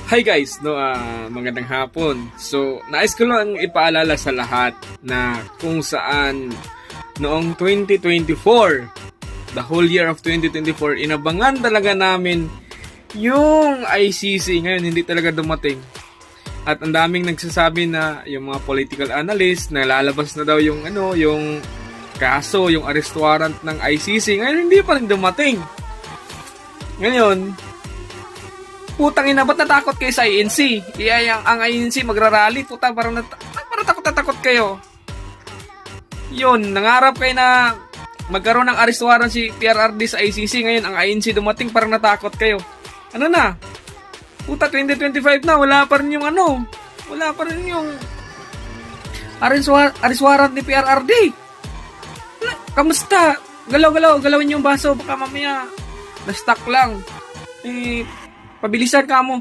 Hi guys, magandang hapon. So, nais ko lang ipaalala sa lahat na kung saan noong 2024, the whole year of 2024, inabangan talaga namin yung ICC. Ngayon, hindi talaga dumating. At ang daming nagsasabi na yung mga political analyst na lalabas na daw yung yung kaso, yung arrest warrant ng ICC. Ngayon, hindi pa rin dumating. Ngayon, putang ina, ba't natakot kayo sa INC? Ang INC magrarally, putang, parang takot kayo. Yun, nangarap kayo na magkaroon ng arrest warrant si PRRD sa ICC. Ngayon, ang INC dumating, parang natakot kayo. Ano na? Puta, 2025 na, wala pa rin yung wala pa rin yung arrest warrant ni PRRD. Kamusta? Galawin yung baso, baka mamaya na-stuck lang. Pabilisan ka mo.